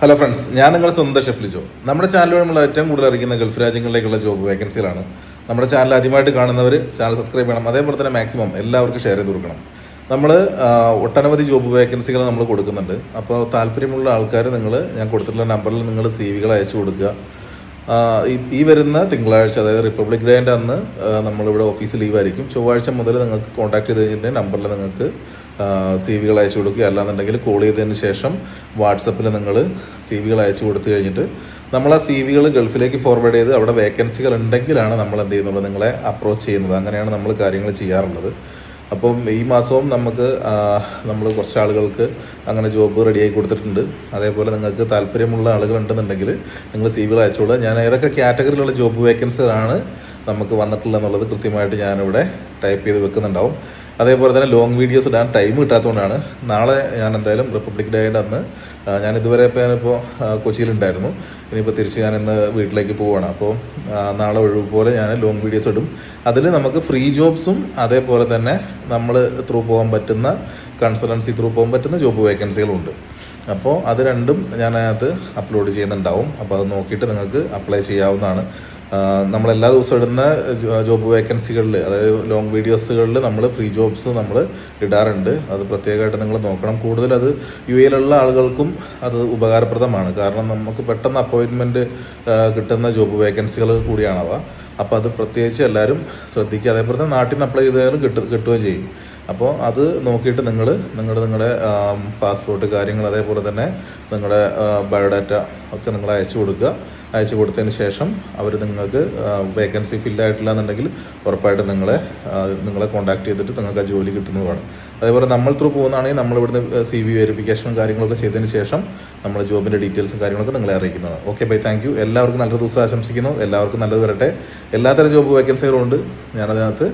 Hello friends, ഞാൻ നിങ്ങളുടെ സ്വന്തം ഷെഫ് ലിജോ. നമ്മുടെ ചാനൽ വഴി നമ്മൾ ഏറ്റവും കൂടുതൽ അറിയിക്കുന്ന ഗൾഫ് രാജ്യങ്ങളിലേക്കുള്ള ജോബ് വേക്കൻസികളാണ്. നമ്മുടെ ചാനൽ ആദ്യമായിട്ട് കാണുന്നവർ ചാനൽ സബ്സ്ക്രൈബ് ചെയ്യണം. അതേപോലെ തന്നെ മാക്സിമം എല്ലാവർക്കും ഷെയർ ചെയ്ത് കൊടുക്കണം. നമ്മൾ ഒട്ടനവധി ജോബ് വേക്കൻസികൾ നമ്മൾ കൊടുക്കുന്നുണ്ട്. അപ്പോൾ താല്പര്യമുള്ള ആൾക്കാർ ഞാൻ കൊടുത്തിട്ടുള്ള നമ്പറിൽ നിങ്ങൾ CV അയച്ചു കൊടുക്കുക. ഈ വരുന്ന തിങ്കളാഴ്ച, അതായത് റിപ്പബ്ലിക് ഡേൻ്റെ അന്ന് നമ്മളിവിടെ ഓഫീസ് ലീവായിരിക്കും. ചൊവ്വാഴ്ച മുതൽ നിങ്ങൾക്ക് കോൺടാക്ട് ചെയ്ത് കഴിഞ്ഞിട്ട് നമ്പറിൽ നിങ്ങൾക്ക് CV അയച്ചു കൊടുക്കുക. അല്ലാന്നുണ്ടെങ്കിൽ കോൾ ചെയ്തതിന് ശേഷം വാട്സപ്പിൽ നിങ്ങൾ CV അയച്ചു കൊടുത്തു കഴിഞ്ഞിട്ട് നമ്മൾ ആ CV ഗൾഫിലേക്ക് ഫോർവേഡ് ചെയ്ത് അവിടെ വേക്കൻസികൾ ഉണ്ടെങ്കിലാണ് നമ്മൾ എന്ത് ചെയ്യുന്നുള്ളത്, നിങ്ങളെ അപ്രോച്ച് ചെയ്യുന്നത്. അങ്ങനെയാണ് നമ്മൾ കാര്യങ്ങൾ ചെയ്യാറുള്ളത്. അപ്പം ഈ മാസവും നമ്മൾ കുറച്ച് ആളുകൾക്ക് അങ്ങനെ ജോബ് റെഡിയാക്കി കൊടുത്തിട്ടുണ്ട്. അതേപോലെ നിങ്ങൾക്ക് താല്പര്യമുള്ള ആളുകൾ ഉണ്ടെന്നുണ്ടെങ്കിൽ നിങ്ങൾ CV അയച്ചോളുക. ഞാൻ ഏതൊക്കെ കാറ്റഗറിയിലുള്ള ജോബ് വേക്കൻസികളാണ് നമുക്ക് വന്നിട്ടുള്ളത് എന്നുള്ളത് കൃത്യമായിട്ട് ഞാനിവിടെ ടൈപ്പ് ചെയ്ത് വെക്കുന്നുണ്ടാവും. അതേപോലെ തന്നെ ലോങ് വീഡിയോസ് ഇടാൻ ടൈം കിട്ടാത്തതുകൊണ്ടാണ് നാളെ ഞാൻ എന്തായാലും റിപ്പബ്ലിക് ഡേയുടെ അന്ന് ഞാൻ ഇതുവരെ ഞാനിപ്പോൾ കൊച്ചിയിലുണ്ടായിരുന്നു. ഇനിയിപ്പോൾ തിരിച്ച് ഞാൻ ഇന്ന് വീട്ടിലേക്ക് പോവുകയാണ്. അപ്പോൾ നാളെ ഒഴിവ് പോലെ ഞാൻ ലോങ് വീഡിയോസ് ഇടും. അതിൽ നമുക്ക് ഫ്രീ ജോബ്സും അതേപോലെ തന്നെ നമ്മൾ ത്രൂ പോകാൻ പറ്റുന്ന കൺസൾട്ടൻസി ത്രൂ പോകാൻ പറ്റുന്ന ജോബ് വേക്കൻസികളുണ്ട്. അപ്പോൾ അത് രണ്ടും ഞാൻ അതിനകത്ത് അപ്ലോഡ് ചെയ്യുന്നുണ്ടാവും. അപ്പോൾ അത് നോക്കിയിട്ട് നിങ്ങൾക്ക് അപ്ലൈ ചെയ്യാവുന്നതാണ്. നമ്മളെല്ലാ ദിവസവും ഇടുന്ന ജോബ് വേക്കൻസികളിൽ, അതായത് ലോങ് വീഡിയോസുകളിൽ നമ്മൾ ഫ്രീ ജോബ്സ് നമ്മൾ ഇടാറുണ്ട്. അത് പ്രത്യേകമായിട്ട് നിങ്ങൾ നോക്കണം. കൂടുതൽ അത് UAE ആളുകൾക്കും അത് ഉപകാരപ്രദമാണ്. കാരണം നമുക്ക് പെട്ടെന്ന് അപ്പോയിൻമെൻറ്റ് കിട്ടുന്ന ജോബ് വേക്കൻസികൾ കൂടിയാണവ. അപ്പോൾ അത് പ്രത്യേകിച്ച് എല്ലാവരും ശ്രദ്ധിക്കുക. അതേപോലെ തന്നെ നാട്ടിൽ നിന്ന് അപ്ലൈ ചെയ്താലും കിട്ടുകയും ചെയ്യും. അപ്പോൾ അത് നോക്കിയിട്ട് നിങ്ങളുടെ പാസ്പോർട്ട് കാര്യങ്ങൾ, അതേപോലെ തന്നെ നിങ്ങളുടെ ബയോഡാറ്റ ഒക്കെ നിങ്ങൾ അയച്ചു കൊടുത്തതിന് ശേഷം അവർ നിങ്ങൾക്ക് വേക്കൻസി ഫില്ലായിട്ടില്ല എന്നുണ്ടെങ്കിൽ ഉറപ്പായിട്ട് നിങ്ങളെ കോൺടാക്ട് ചെയ്തിട്ട് നിങ്ങൾക്ക് ആ ജോലി കിട്ടുന്നതുമാണ്. അതേപോലെ നമ്മൾ ത്രൂ പോകുന്നതാണെങ്കിൽ നമ്മളിവിടുന്ന് CV വെരിഫിക്കേഷനും കാര്യങ്ങളൊക്കെ ചെയ്തതിന് ശേഷം നമ്മൾ ജോബിൻ്റെ ഡീറ്റെയിൽസും കാര്യങ്ങളൊക്കെ നിങ്ങളെ അറിയിക്കുന്നതാണ്. Okay bye, thank you. എല്ലാവർക്കും നല്ലൊരു ദിവസം ആശംസിക്കുന്നു. എല്ലാവർക്കും നല്ലത് വരട്ടെ. എല്ലാത്തരം ജോബ് വേക്കൻസികളും ഉണ്ട്. ഞാനതിനകത്ത്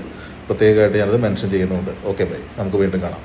പ്രത്യേകമായിട്ട് ഞാനത് മെൻഷൻ ചെയ്യുന്നുണ്ട്. ഓക്കെ ബൈ, നമുക്ക് വീണ്ടും കാണാം.